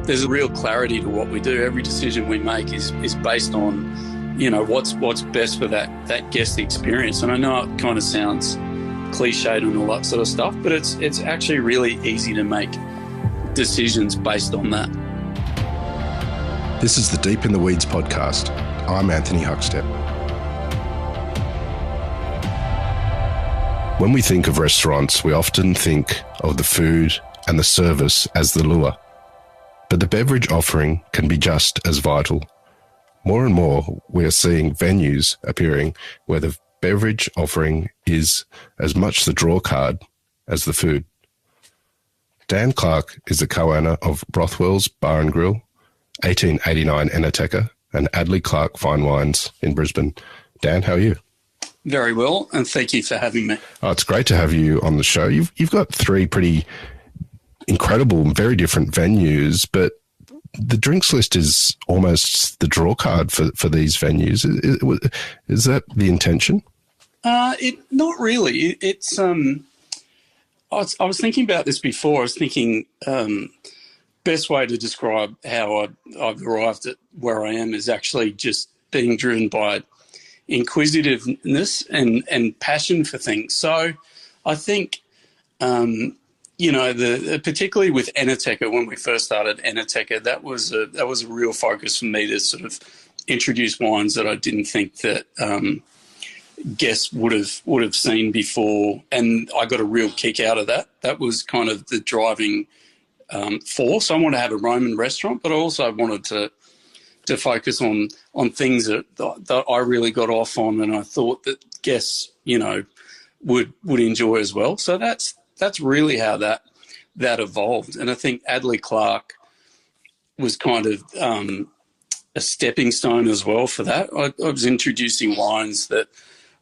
there's a real clarity to what we do. Every decision we make is based on, what's best for that guest experience. And I know it kind of sounds cliched and all that sort of stuff, but it's actually really easy to make decisions based on that. This is the Deep in the Weeds podcast. I'm Anthony Huckstep. When we think of restaurants, we often think of the food and the service as the lure. But the beverage offering can be just as vital. More and more, we are seeing venues appearing where the beverage offering is as much the drawcard as the food. Dan Clark is the co-owner of Rothwell's Bar and Grill, 1889 Enoteca, and Addley Clark Fine Wines in Brisbane. Dan, how are you? Very well, and thank you for having me. Oh, it's great to have you on the show. You've got three pretty incredible, very different venues, but the drinks list is almost the draw card for these venues. Is that the intention? Not really. It's I was thinking about this before. I was thinking best way to describe how I've arrived at where I am is actually just being driven by inquisitiveness and passion for things. So I think, particularly with Enoteca, when we first started Enoteca, that was a real focus for me to sort of introduce wines that I didn't think that guests would have seen before, and I got a real kick out of that. That was kind of the driving force. I wanted to have a Roman restaurant, but I also wanted to focus on things that I really got off on, and I thought that guests, would enjoy as well. So that's really how that evolved. And I think Addley Clark was kind of a stepping stone as well for that. I was introducing wines that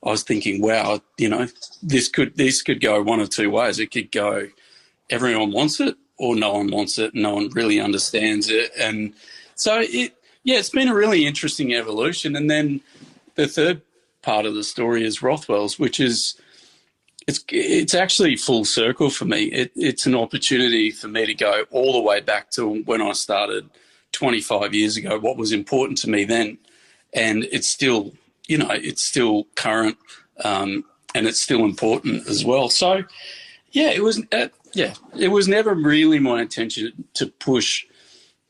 I was thinking, wow, this could go one of two ways. It could go everyone wants it, or no one wants it, and no one really understands it. And so it's been a really interesting evolution. And then the third part of the story is Rothwell's, which is it's actually full circle for me. It's an opportunity for me to go all the way back to when I started 25 years ago, what was important to me then. And it's still, it's still current, and it's still important as well. So, it was never really my intention to push,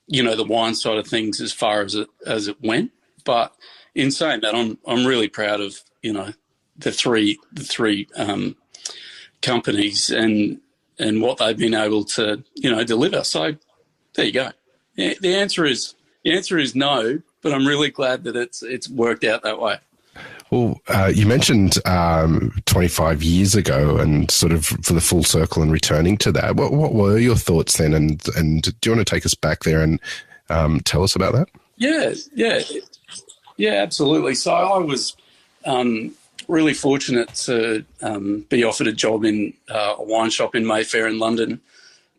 the wine side of things as far as it went. But in saying that, I'm really proud of, the three companies and what they've been able to, deliver. So there you go. The answer is no, but I'm really glad that it's worked out that way. Well, you mentioned 25 years ago and sort of for the full circle and returning to that. What were your thoughts then? And do you want to take us back there and tell us about that? Yeah, absolutely. So I was really fortunate to be offered a job in a wine shop in Mayfair in London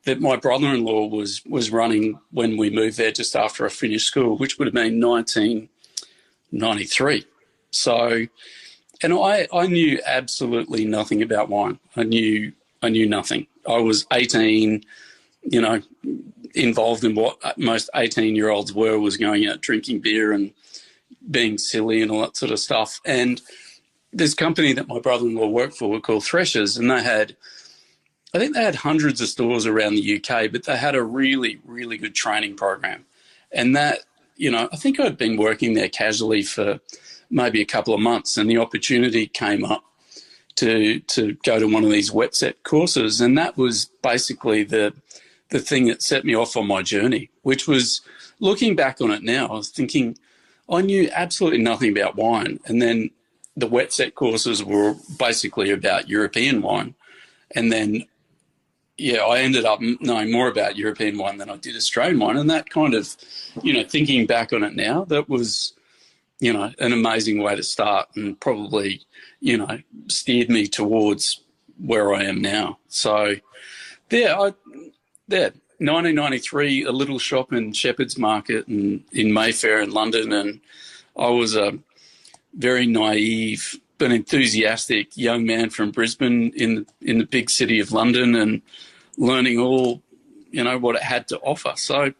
that my brother-in-law was running when we moved there just after I finished school, which would have been 1993. So, and I knew absolutely nothing about wine. I knew nothing. I was 18, involved in what most 18-year-olds was going out drinking beer and being silly and all that sort of stuff. And this company that my brother-in-law worked for were called Threshers, and I think they had hundreds of stores around the UK, but they had a really, really good training program. And that, I think I'd been working there casually for maybe a couple of months, and the opportunity came up to go to one of these wet set courses. And that was basically the thing that set me off on my journey, which was, looking back on it now, I was thinking I knew absolutely nothing about wine. And then the wet set courses were basically about European wine. And then, I ended up knowing more about European wine than I did Australian wine. And that kind of, thinking back on it now, that was, an amazing way to start, and probably, steered me towards where I am now. So, 1993, a little shop in Shepherd's Market in Mayfair in London, and I was a very naive but enthusiastic young man from Brisbane in the big city of London, and learning all, what it had to offer. So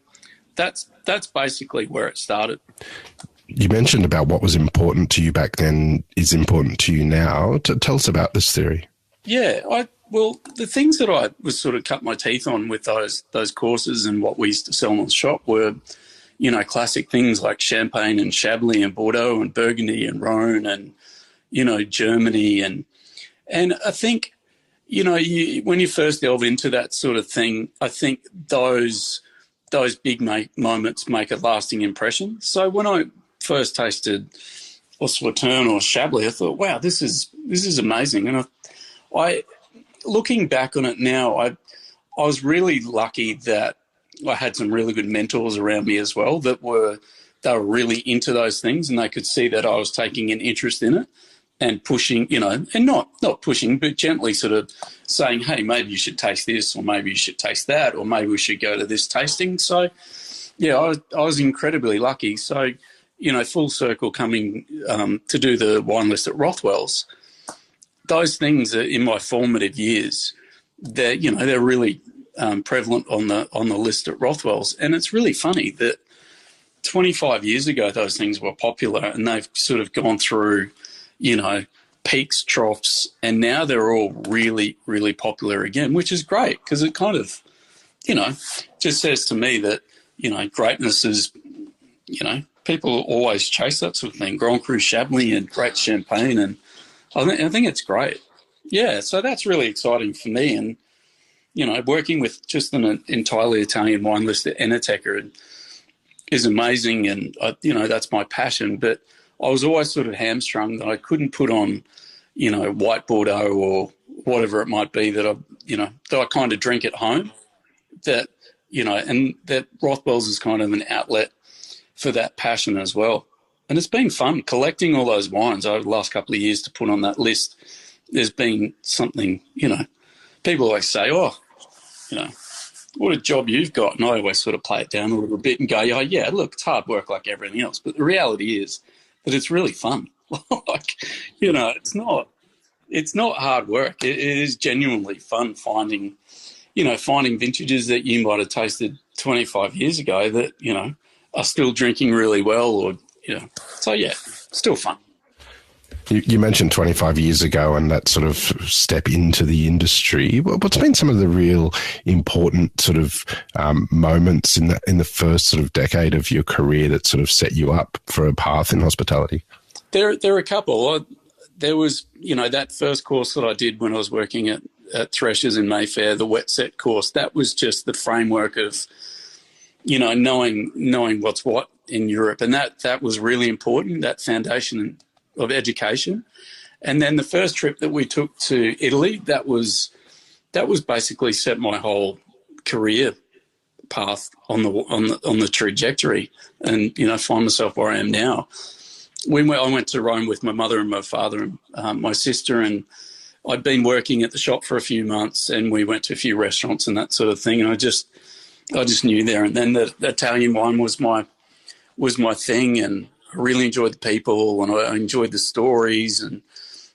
that's basically where it started. You mentioned about what was important to you back then is important to you now. Tell us about this theory. Yeah, well, the things that I was sort of cut my teeth on with those courses and what we used to sell in the shop were, you know, classic things like Champagne and Chablis and Bordeaux and Burgundy and Rhone and, you know, Germany. And I think, you know, when you first delve into that sort of thing, I think those big moments make a lasting impression. So when I first tasted Sauterne or Chablis, I thought, wow, this is amazing. And I looking back on it now, I was really lucky that I had some really good mentors around me as well they were really into those things, and they could see that I was taking an interest in it and pushing, you know, and not pushing, but gently sort of saying, hey, maybe you should taste this, or maybe you should taste that, or maybe we should go to this tasting. So, yeah, I was incredibly lucky. So, you know, full circle coming to do the wine list at Rothwell's, those things are in my formative years. They're really prevalent on the list at Rothwell's, and it's really funny that 25 years ago those things were popular, and they've sort of gone through, you know, peaks, troughs, and now they're all really, really popular again, which is great because it kind of, you know, just says to me that, you know, greatness is, you know, people always chase that sort of thing. Grand Cru Chablis and great champagne, and I think it's great. Yeah, so that's really exciting for me. And, you know, working with just an entirely Italian wine list at Enoteca is amazing, and, you know, that's my passion. But I was always sort of hamstrung that I couldn't put on, you know, white Bordeaux or whatever it might be that I kind of drink at home, that, you know, and that Rothwell's is kind of an outlet for that passion as well. And it's been fun collecting all those wines over the last couple of years to put on that list. There's been something, you know, people always say, oh, you know, what a job you've got. And I always sort of play it down a little bit and go, oh, yeah, look, it's hard work like everything else. But the reality is that it's really fun. Like, you know, it's not hard work. It is genuinely fun finding vintages that you might have tasted 25 years ago that, you know, are still drinking really well, or, you know, so yeah, still fun. You mentioned 25 years ago and that sort of step into the industry. What's been some of the real important sort of moments in the first sort of decade of your career that sort of set you up for a path in hospitality? There are a couple. There was, you know, that first course that I did when I was working at Threshers in Mayfair, the wet set course. That was just the framework of, you know, knowing what's what in Europe, and that was really important, that foundation of education. And then the first trip that we took to Italy, that was basically set my whole career path on the trajectory, and, you know, find myself where I am now. I went to Rome with my mother and my father and my sister, and I'd been working at the shop for a few months, and we went to a few restaurants and that sort of thing, and I just knew there. And then the Italian wine was my thing, and I really enjoyed the people, and I enjoyed the stories, and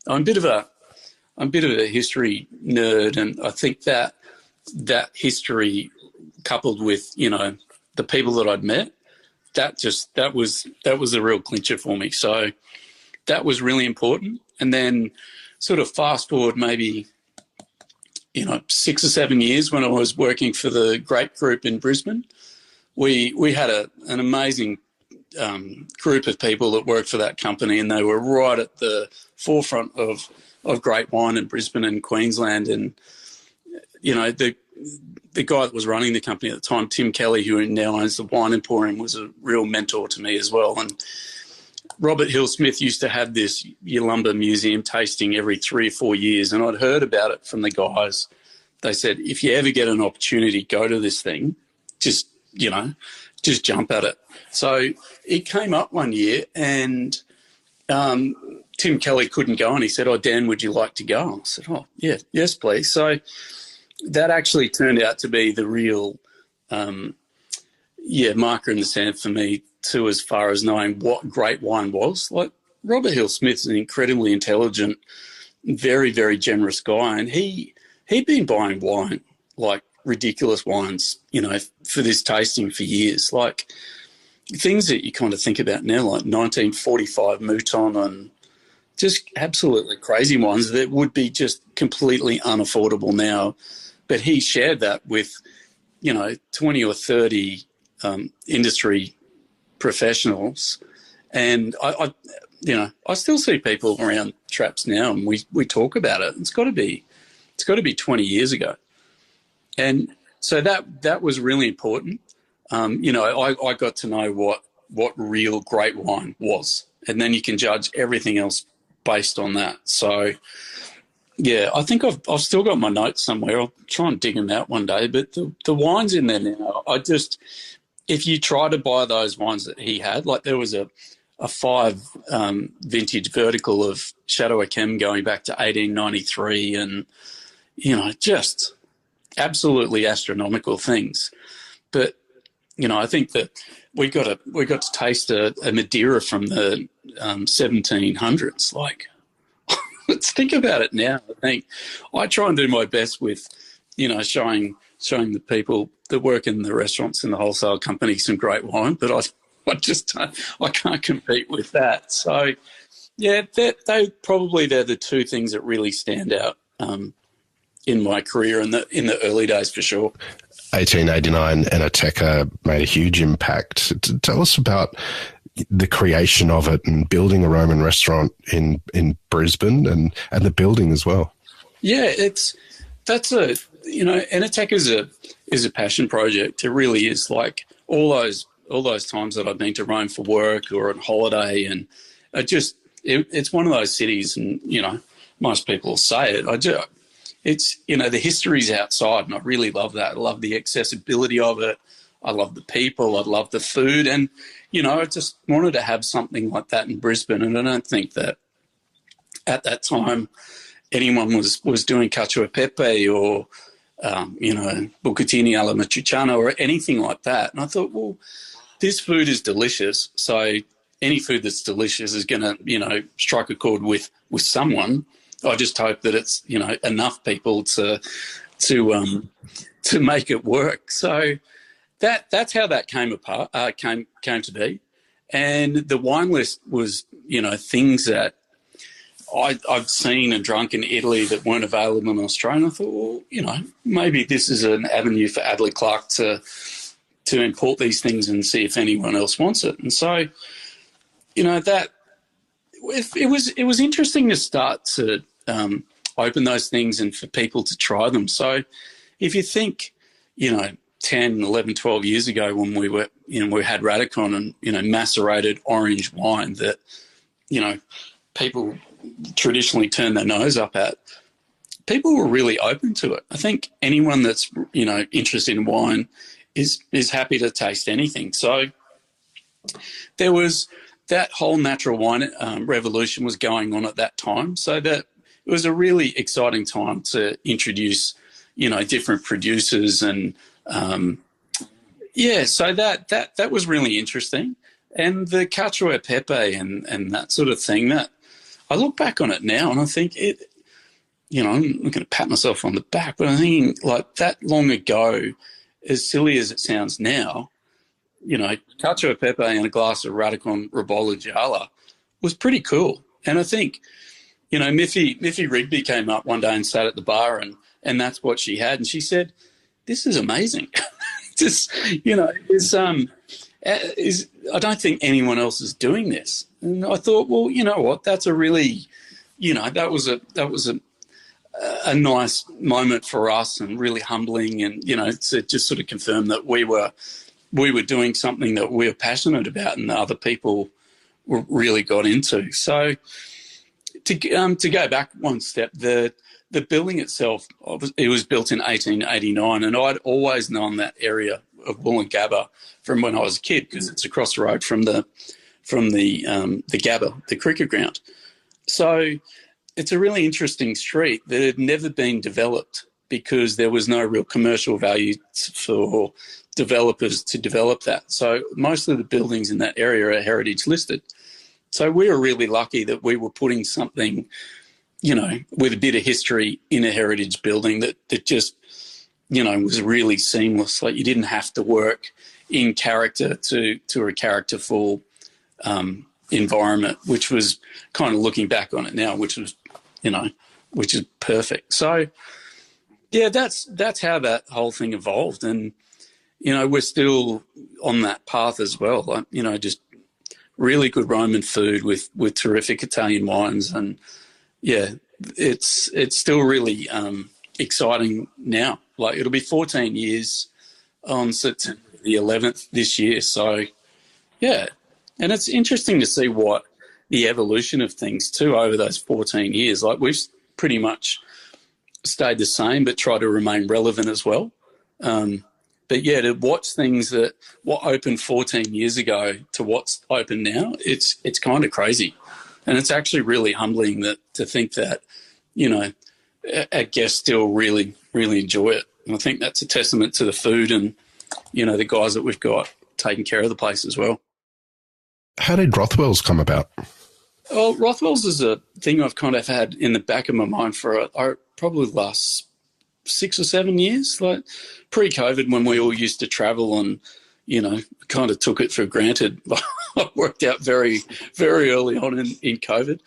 I'm a bit of a history nerd, and I think that history coupled with, you know, the people that I'd met, that was a real clincher for me. So that was really important. And then sort of fast forward maybe, you know, 6 or 7 years when I was working for the Grape Group in Brisbane, we had an amazing group of people that worked for that company, and they were right at the forefront of great wine in Brisbane and Queensland. And, you know, the guy that was running the company at the time, Tim Kelly, who now owns the Wine Emporium, was a real mentor to me as well. And Robert Hill Smith used to have this Yalumba Museum tasting every 3 or 4 years, and I'd heard about it from the guys. They said, if you ever get an opportunity, go to this thing, just jump at it. So it came up one year, and Tim Kelly couldn't go, and he said, oh, Dan, would you like to go? I said, oh, yeah, yes, please. So that actually turned out to be the real marker in the sand for me too, as far as knowing what great wine was. Like, Robert Hill Smith's an incredibly intelligent, very, very generous guy, and he'd been buying wine like ridiculous wines, for this tasting for years. Like things that you kind of think about now, like 1945 Mouton and just absolutely crazy ones that would be just completely unaffordable now. But he shared that with, 20 or 30 industry professionals. And I still see people around traps now, and we talk about it. It's got to be 20 years ago. And so that was really important. I got to know what real great wine was, and then you can judge everything else based on that. So, yeah, I think I've still got my notes somewhere. I'll try and dig them out one day. But the wines in there now, if you try to buy those wines that he had, like there was a 5 vintage vertical of Chateau Yquem going back to 1893, and just absolutely astronomical things. But I think that we got to taste a Madeira from the 1700s. Like, let's think about it now. I try and do my best with showing the people that work in the restaurants and the wholesale company some great wine, but I can't compete with that. So yeah, they're the two things that really stand out in my career in the early days, for sure. 1889 Enoteca made a huge impact. Tell us about the creation of it and building a Roman restaurant in Brisbane and the building as well. Yeah, Enoteca is a passion project. It really is. Like all those times that I've been to Rome for work or on holiday, and it's one of those cities, and most people say it. It's the history's outside, and I really love that. I love the accessibility of it. I love the people. I love the food, and I just wanted to have something like that in Brisbane. And I don't think that at that time anyone was doing cacio e pepe or bucatini alla matriciana or anything like that. And I thought, well, this food is delicious, so any food that's delicious is going to strike a chord with someone. I just hope that it's enough people to make it work. So that's how that came to be. And the wine list was things that I've seen and drunk in Italy that weren't available in Australia. And I thought, well, maybe this is an avenue for Addley Clark to import these things and see if anyone else wants it. And so that it was interesting to start to open those things and for people to try them. So if you think, 10, 11, 12 years ago when we had Radicon and, macerated orange wine that, people traditionally turn their nose up at, people were really open to it. I think anyone that's, interested in wine is happy to taste anything. So there was that whole natural wine revolution was going on at that time. So that it was a really exciting time to introduce, different producers and, so that was really interesting. And the cacio e pepe and that sort of thing, that I look back on it now and I think it, I'm not going to pat myself on the back, but I'm thinking like that long ago, as silly as it sounds now, cacio e pepe and a glass of Radicon Ribolla Gialla was pretty cool. And I think, Miffy Rigby came up one day and sat at the bar and that's what she had. And she said, this is amazing. I don't think anyone else is doing this. And I thought, well, you know what? That's a really, that was a nice moment for us and really humbling, and to just sort of confirm that we were doing something that we were passionate about and that other people really got into. So to go back one step, the building itself, it was built in 1889, and I'd always known that area of Woolloongabba from when I was a kid because it's across the road from the Gabba, the cricket ground. So it's a really interesting street that had never been developed because there was no real commercial value for developers to develop that. So most of the buildings in that area are heritage listed. So we were really lucky that we were putting something, with a bit of history in a heritage building that just, was really seamless. Like, you didn't have to work in character to a characterful environment, which was kind of looking back on it now, which was, which is perfect. So, yeah, that's how that whole thing evolved. And, we're still on that path as well. Like, just really good Roman food with terrific Italian wines. And, yeah, it's still really exciting now. Like, it'll be 14 years on September the 11th this year. So, yeah. And it's interesting to see what the evolution of things too over those 14 years. Like, we've pretty much stayed the same but try to remain relevant as well. But, yeah, to watch things what opened 14 years ago to what's open now, it's kind of crazy. And it's actually really humbling to think that, our guests still really, really enjoy it. And I think that's a testament to the food and, the guys that we've got taking care of the place as well. How did Rothwell's come about? Well, Rothwell's is a thing I've kind of had in the back of my mind for probably the last 6 or 7 years, like pre-COVID, when we all used to travel and, kind of took it for granted. It worked out very, very early on in COVID.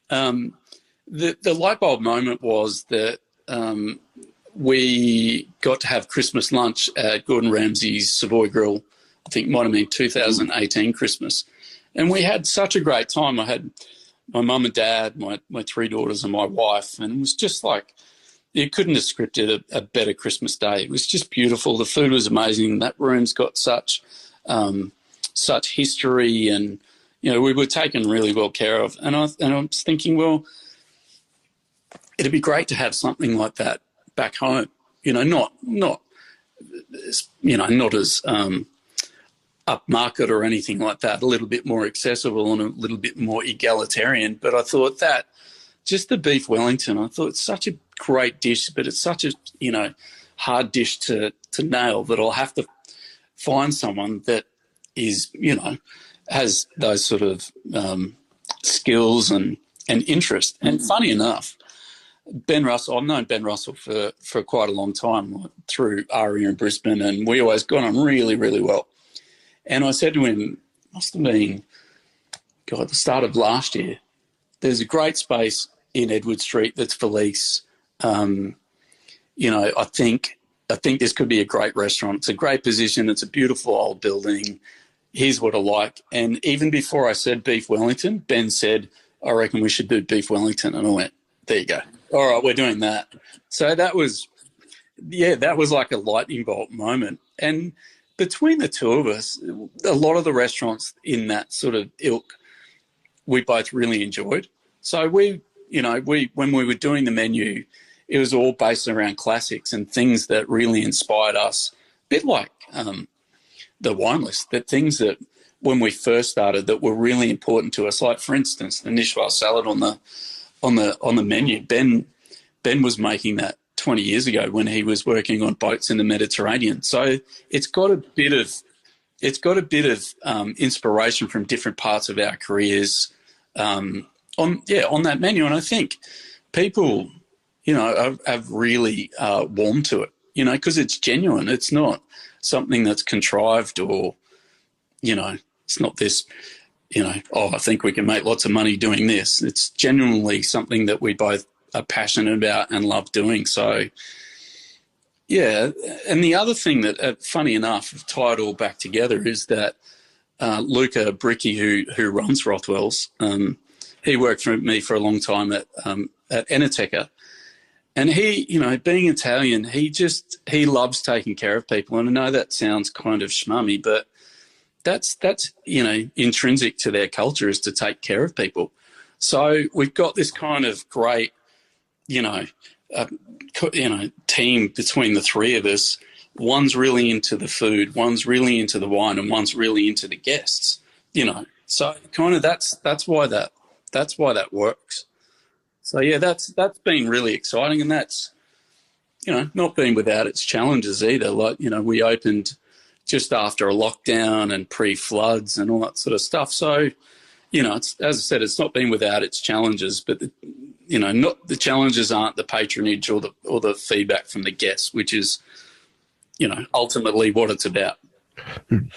The light bulb moment was that we got to have Christmas lunch at Gordon Ramsay's Savoy Grill. I think it might have been 2018 Christmas. And we had such a great time. I had my mum and dad, my 3 daughters and my wife, and it was just like, you couldn't have scripted a better Christmas day. It was just beautiful. The food was amazing. That room's got such history, and we were taken really well care of. And I was thinking, well, it'd be great to have something like that back home. Not as upmarket or anything like that. A little bit more accessible and a little bit more egalitarian. But I thought that just the beef Wellington, I thought it's such a great dish, but it's such a hard dish to nail that I'll have to find someone that is has those sort of skills and interest. And funny enough, Ben Russell, I've known Ben Russell for quite a long time, like, through ARIA in Brisbane, and we always got on really, really well. And I said to him, must have been, the start of last year, there's a great space in Edward Street that's for lease. I think this could be a great restaurant. It's a great position. It's a beautiful old building. Here's what I like. And even before I said beef Wellington, Ben said, I reckon we should do beef Wellington. And I went, there you go. All right, we're doing that. So that was like a lightning bolt moment. And between the two of us, a lot of the restaurants in that sort of ilk, we both really enjoyed. So when we were doing the menu, it was all based around classics and things that really inspired us, a bit like the wine list, that things that when we first started that were really important to us. Like, for instance, the Nishwa salad on the menu. Ben was making that 20 years ago when he was working on boats in the Mediterranean. So it's got a bit of inspiration from different parts of our careers on that menu. And I think people, have really warmed to it, because it's genuine. It's not something that's contrived or, it's not this, I think we can make lots of money doing this. It's genuinely something that we both are passionate about and love doing. So, yeah. And the other thing that, funny enough, tie it all back together is that Luca Bricky, who runs Rothwell's, he worked for me for a long time at Enoteca. And he, being Italian, he loves taking care of people. And I know that sounds kind of schmummy, but that's intrinsic to their culture, is to take care of people. So we've got this kind of great, team between the three of us. One's really into the food, one's really into the wine, and one's really into the guests. So kind of that's why that works. So yeah, that's been really exciting, and that's not been without its challenges either. Like we opened just after a lockdown and pre-floods and all that sort of stuff. So it's, as I said, it's not been without its challenges, but not the challenges aren't the patronage or the feedback from the guests, which is ultimately what it's about.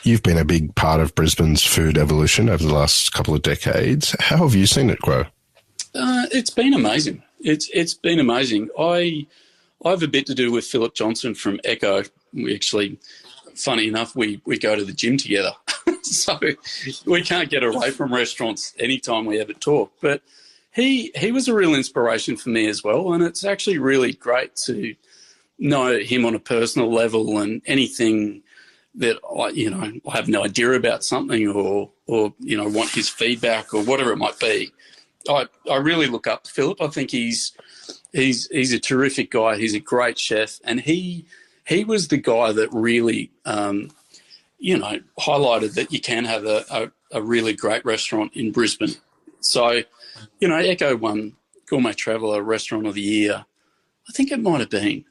You've been a big part of Brisbane's food evolution over the last couple of decades. How have you seen it grow? It's been amazing. It's been amazing. I have a bit to do with Philip Johnson from Echo. We actually, funny enough, we go to the gym together. So we can't get away from restaurants anytime we ever talk. But he was a real inspiration for me as well, and it's actually really great to know him on a personal level, and anything that I have no idea about something or want his feedback or whatever it might be. I really look up to Philip. I think he's a terrific guy. He's a great chef, and he was the guy that really highlighted that you can have a really great restaurant in Brisbane. So, Echo won Gourmet Traveller Restaurant of the Year. I think it might have been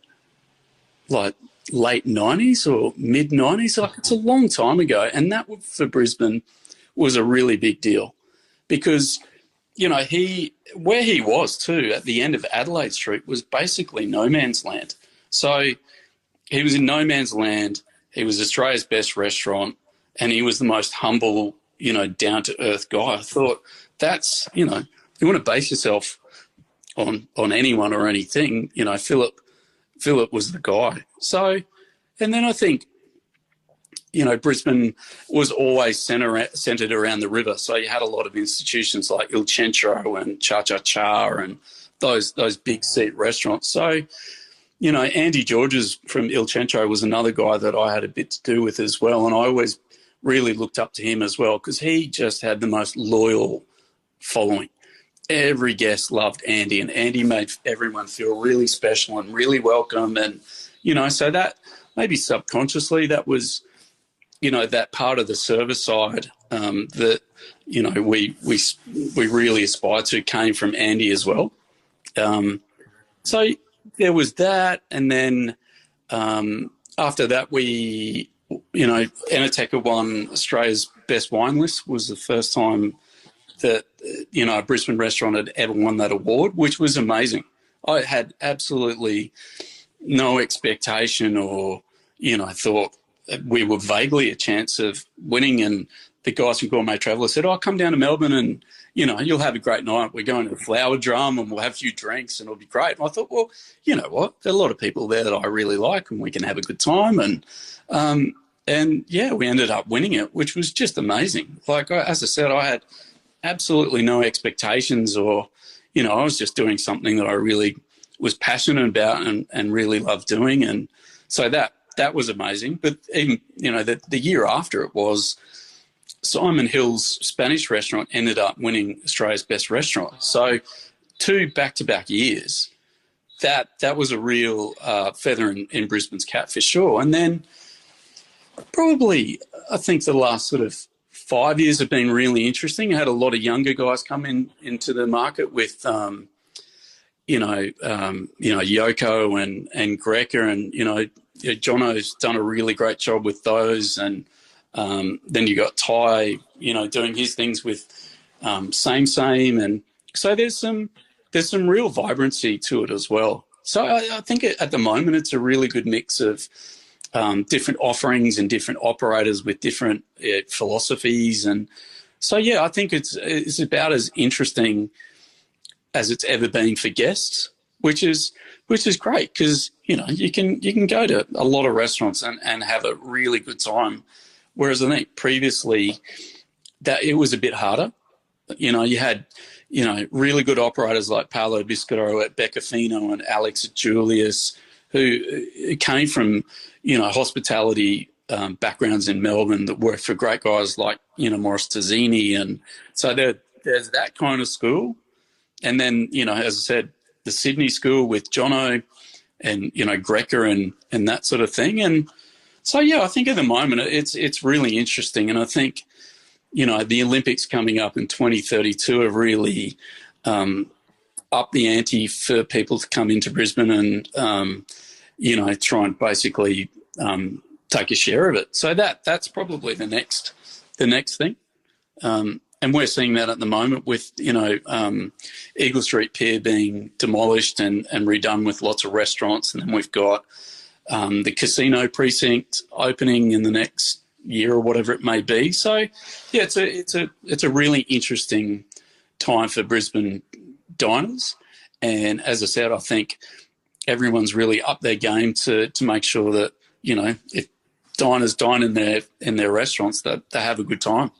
like late 90s or mid 90s. Like, it's a long time ago, and that for Brisbane was a really big deal because where he was too at the end of Adelaide Street was basically no man's land. So he was in no man's land. He was Australia's best restaurant, and he was the most humble, down to earth guy. I thought that's, you want to base yourself on anyone or anything, Philip was the guy. So, and then I think, Brisbane was always centred around the river. So you had a lot of institutions like Il Centro and Cha Cha Cha and those big seat restaurants. So, Andy Georges from Il Centro was another guy that I had a bit to do with as well. And I always really looked up to him as well because he just had the most loyal following. Every guest loved Andy, and Andy made everyone feel really special and really welcome. And, so that maybe subconsciously that was, that part of the service side that, we really aspired to came from Andy as well. So there was that. And then after that, Enoteca won Australia's Best Wine List. Was the first time that, a Brisbane restaurant had ever won that award, which was amazing. I had absolutely no expectation or, thought we were vaguely a chance of winning. And the guys from Gourmet Traveller said, come down to Melbourne and, you'll have a great night. We're going to the Flower Drum and we'll have a few drinks and it'll be great. And I thought, well, you know what? There are a lot of people there that I really like and we can have a good time. And we ended up winning it, which was just amazing. Like, as I said, I had absolutely no expectations or, I was just doing something that I really was passionate about and really loved doing. And so that was amazing. But even, the year after it was Simon Hill's Spanish restaurant ended up winning Australia's Best Restaurant. So 2 back-to-back years, that was a real feather in Brisbane's cap for sure. And then probably I think the last sort of 5 years have been really interesting. I had a lot of younger guys come into the market with, Yoko and Greca and, Jono's done a really great job with those. And then you got Ty, doing his things with Same. And so there's some real vibrancy to it as well. So I think at the moment it's a really good mix of different offerings and different operators with different philosophies. And so, I think it's about as interesting as it's ever been for guests, which is great because, you can go to a lot of restaurants and have a really good time. Whereas I think previously that it was a bit harder. You had, really good operators like Paolo Biscotto at Beccafino and Alex at Julius who came from, hospitality backgrounds in Melbourne that worked for great guys like, Morris Tazzini. And so there's that kind of school. And then, as I said, the Sydney school with Jono and, Greca and that sort of thing. And so, I think at the moment it's really interesting. And I think, the Olympics coming up in 2032 have really upped the ante for people to come into Brisbane and, try and basically take a share of it. So that's probably the next thing. And we're seeing that at the moment with, Eagle Street Pier being demolished and redone with lots of restaurants. And then we've got the casino precinct opening in the next year or whatever it may be. So, yeah, it's a really interesting time for Brisbane diners. And as I said, I think everyone's really up their game to make sure that, you know, if diners dine in their restaurants, that they have a good time.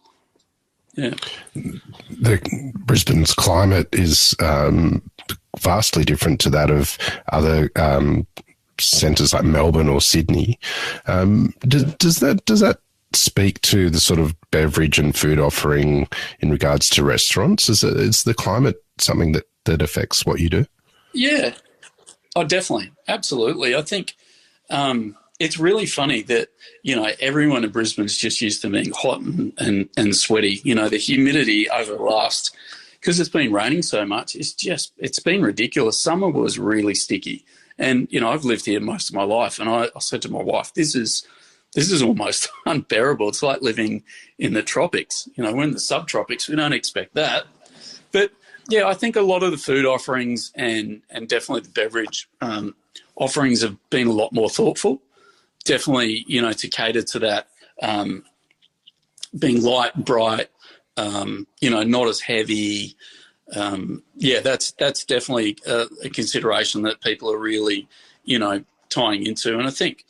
Yeah. Brisbane's climate is vastly different to that of other centres like Melbourne or Sydney. Does that speak to the sort of beverage and food offering in regards to restaurants? Is the climate something that affects what you do? Yeah. Oh, definitely. Absolutely. I think it's really funny that, you know, everyone in Brisbane's just used to being hot and sweaty. You know, the humidity over the last, because it's been raining so much, it's been ridiculous. Summer was really sticky. And, you know, I've lived here most of my life, and I said to my wife, this is almost unbearable. It's like living in the tropics. You know, we're in the subtropics. We don't expect that. But, yeah, I think a lot of the food offerings and definitely the beverage offerings have been a lot more thoughtful. Definitely, you know, to cater to that being light, bright, you know, not as heavy. Yeah, that's definitely a consideration that people are really, you know, tying into. And I think,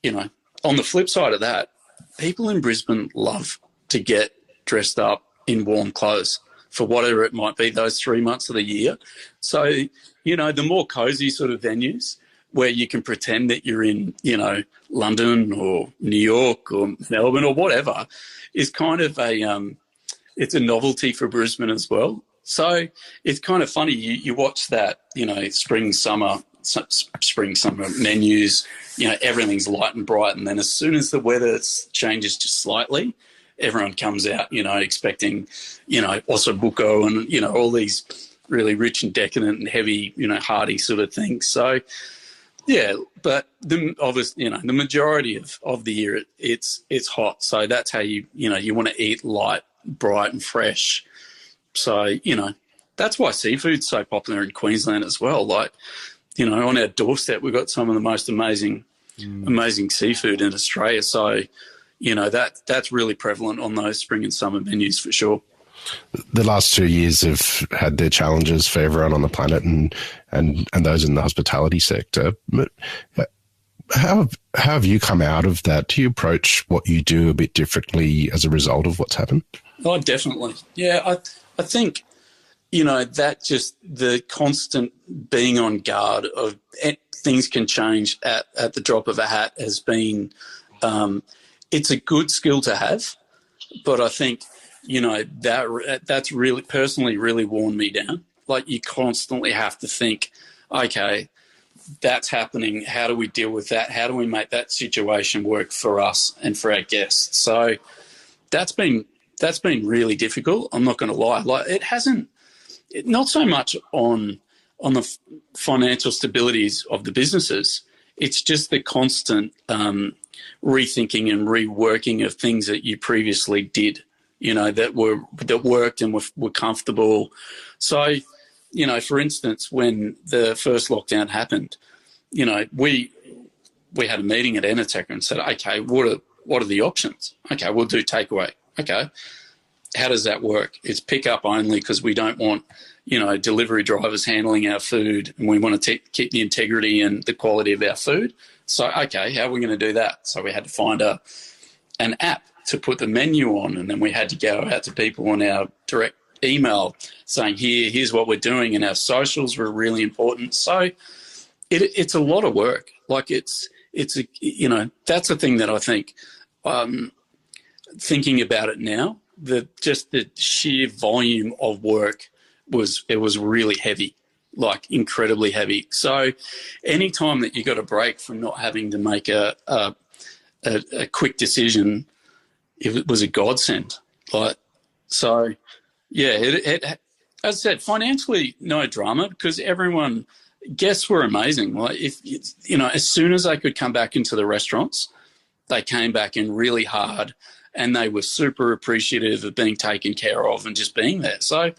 you know, on the flip side of that, people in Brisbane love to get dressed up in warm clothes for whatever it might be those 3 months of the year. So, you know, the more cozy sort of venues where you can pretend that you're in, you know, London or New York or Melbourne or whatever is kind of it's a novelty for Brisbane as well. So it's kind of funny. You watch that, you know, spring, summer menus, you know, everything's light and bright. And then as soon as the weather changes just slightly, everyone comes out, you know, expecting, you know, ossobuco and, you know, all these really rich and decadent and heavy, you know, hearty sort of things. So, yeah, but obviously, you know, the majority of the year it's hot. So that's how you want to eat light, bright and fresh. So, you know, that's why seafood's so popular in Queensland as well. Like, you know, on our doorstep, we've got some of the most amazing seafood in Australia. So, you know, that's really prevalent on those spring and summer menus for sure. The last 2 years have had their challenges for everyone on the planet and those in the hospitality sector. But how have you come out of that? Do you approach what you do a bit differently as a result of what's happened? Oh, definitely. Yeah, I think, you know, that just the constant being on guard of things can change at the drop of a hat has been, it's a good skill to have, but I think, you know, that's really personally really worn me down. Like you constantly have to think, okay, that's happening. How do we deal with that? How do we make that situation work for us and for our guests? So that's been really difficult. I'm not going to lie. Like not so much on the financial stabilities of the businesses. It's just the constant rethinking and reworking of things that you previously did, you know, that worked and were comfortable. So, you know, for instance, when the first lockdown happened, you know, we had a meeting at Enoteca and said, okay, what are the options? Okay, we'll do takeaway. Okay, how does that work? It's pick up only because we don't want, you know, delivery drivers handling our food, and we want to keep the integrity and the quality of our food. So, okay, how are we going to do that? So we had to find an app to put the menu on, and then we had to go out to people on our direct email saying, here's what we're doing, and our socials were really important. So it's a lot of work. Like it's you know, that's the thing that I think, thinking about it now, just the sheer volume of work was really heavy, like incredibly heavy. So any time that you got a break from not having to make a quick decision, it was a godsend. Like, so yeah, it as I said, financially no drama because guests were amazing. Like if you know, as soon as they could come back into the restaurants, they came back in really hard, and they were super appreciative of being taken care of and just being there. So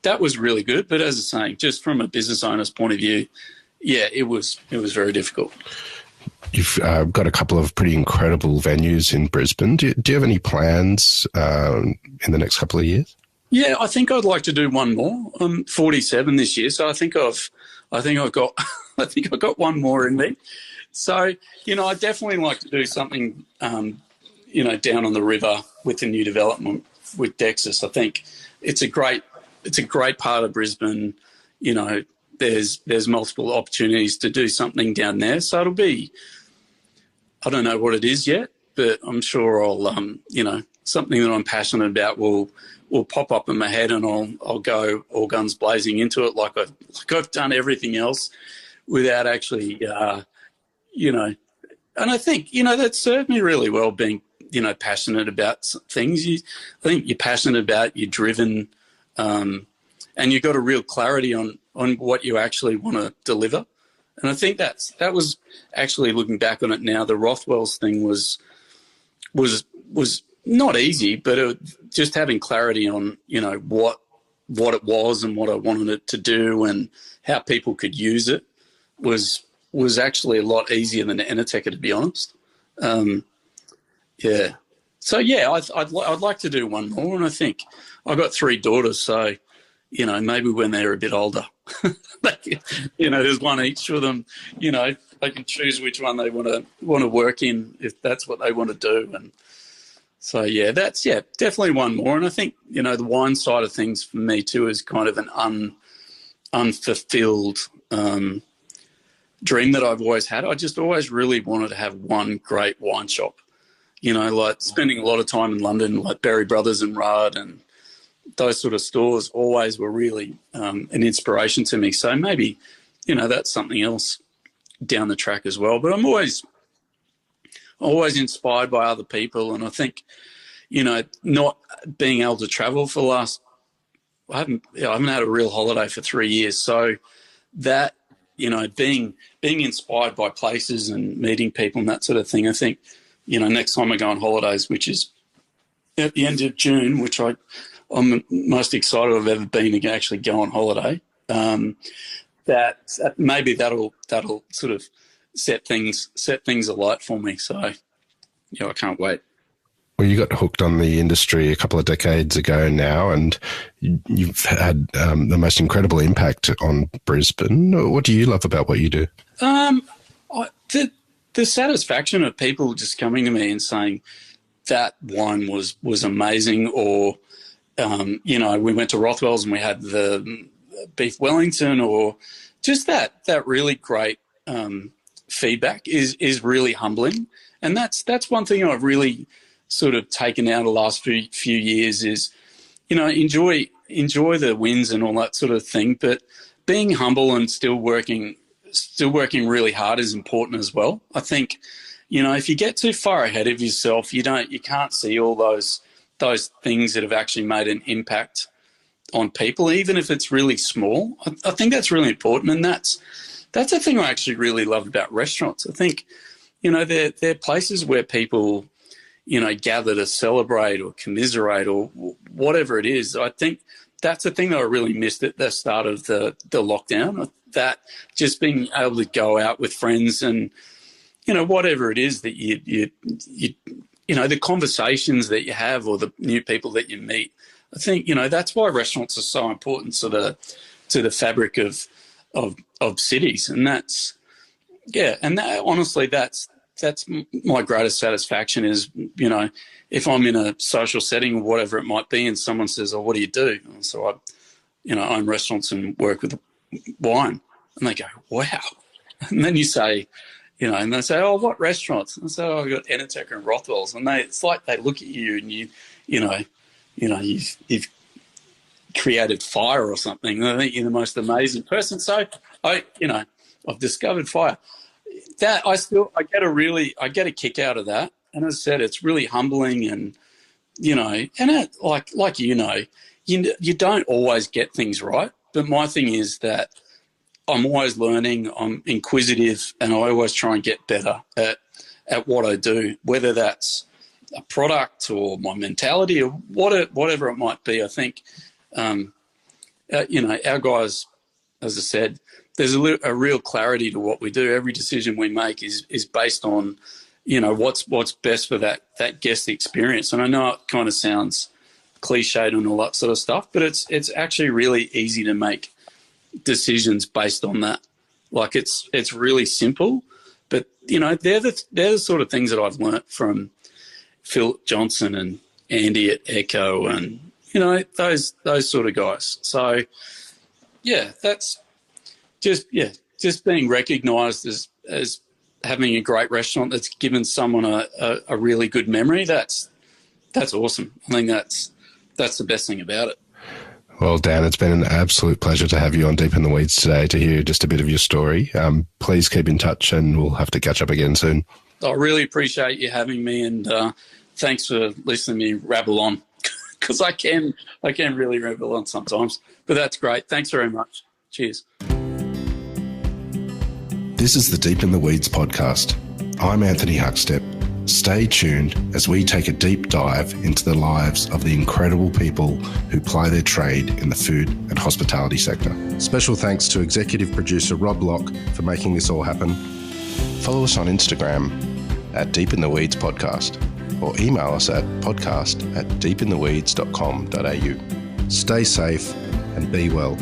that was really good. But as I was saying, just from a business owner's point of view, yeah, it was very difficult. You've got a couple of pretty incredible venues in Brisbane. Do you have any plans in the next couple of years? Yeah, I think I'd like to do one more. I'm 47 this year, so I think I've got one more in me. So, I definitely like to do something, down on the river with the new development with Dexus. I think it's a great part of Brisbane. There's multiple opportunities to do something down there. So it'll be, I don't know what it is yet, but I'm sure I'll, something that I'm passionate about will pop up in my head, and I'll go all guns blazing into it like I've done everything else without actually, and I think, that served me really well being, passionate about things. I think you're passionate about, you're driven, and you've got a real clarity on what you actually want to deliver. And I think that was actually, looking back on it now, the Rothwell's thing was not easy, but just having clarity on, what it was and what I wanted it to do and how people could use it was actually a lot easier than the Enoteca, to be honest. Yeah. So, yeah, I'd like to do one more, and I think I've got 3 daughters, so, maybe when they're a bit older, there's one each of them, they can choose which one they want to work in if that's what they want to do. And so, definitely one more. And I think, the wine side of things for me too is kind of an unfulfilled dream that I've always had. I just always really wanted to have one great wine shop, like spending a lot of time in London, like Berry Brothers and Rudd and those sort of stores always were really an inspiration to me. So maybe, that's something else down the track as well. But I'm always inspired by other people. And I think, not being able to travel for the last, I haven't had a real holiday for 3 years. So that, being inspired by places and meeting people and that sort of thing, I think, next time I go on holidays, which is at the end of June, which I'm the most excited I've ever been to actually go on holiday, that maybe that'll sort of set things alight for me. So, I can't wait. Well, you got hooked on the industry a couple of decades ago now, and you've had the most incredible impact on Brisbane. What do you love about what you do? The satisfaction of people just coming to me and saying that wine was amazing, or we went to Rothwell's and we had the beef Wellington, or just that really great feedback is really humbling. And that's one thing I've really sort of taken out the last few years is, enjoy the wins and all that sort of thing, but being humble and still working really hard is important as well. I think, if you get too far ahead of yourself, you can't see all those things that have actually made an impact on people, even if it's really small. I think that's really important, and that's the thing I actually really love about restaurants. I think, they're places where people, gather to celebrate or commiserate or whatever it is. I think that's the thing that I really missed at the start of the lockdown, that just being able to go out with friends and, whatever it is that you the conversations that you have or the new people that you meet. I think, that's why restaurants are so important to the fabric of cities. And that's, honestly, that's my greatest satisfaction is, if I'm in a social setting or whatever it might be and someone says, "Oh, what do you do?" And so I own restaurants and work with wine. And they go, "Wow." And then you say, and they say, "Oh, what restaurants?" And so I've got Enoteca and Rothwell's. And it's like they look at you and you've created fire or something. And I think you're the most amazing person. So I've discovered fire. That I get a kick out of that. And as I said, it's really humbling and, you don't always get things right. But my thing is that I'm always learning, I'm inquisitive, and I always try and get better at what I do, whether that's a product or my mentality or whatever it might be. I think, our guys as I said, there's a real clarity to what we do. Every decision we make is based on, what's best for that guest experience. And I know it kind of sounds cliched and all that sort of stuff, but it's actually really easy to make decisions based on that. Like it's really simple, but they're the sort of things that I've learnt from Phil Johnson and Andy at Echo and those sort of guys. So yeah, that's just being recognised as having a great restaurant that's given someone a really good memory. That's awesome. I think that's the best thing about it. Well, Dan, it's been an absolute pleasure to have you on Deep in the Weeds today to hear just a bit of your story. Please keep in touch and we'll have to catch up again soon. I really appreciate you having me, and thanks for listening to me rabble on, because I can really rabble on sometimes. But that's great. Thanks very much. Cheers. This is the Deep in the Weeds podcast. I'm Anthony Huckstep. Stay tuned as we take a deep dive into the lives of the incredible people who ply their trade in the food and hospitality sector. Special thanks to executive producer Rob Locke for making this all happen. Follow us on Instagram at Deep in the Weeds Podcast, or email us at podcast@deepintheweeds.com.au. Stay safe and be well.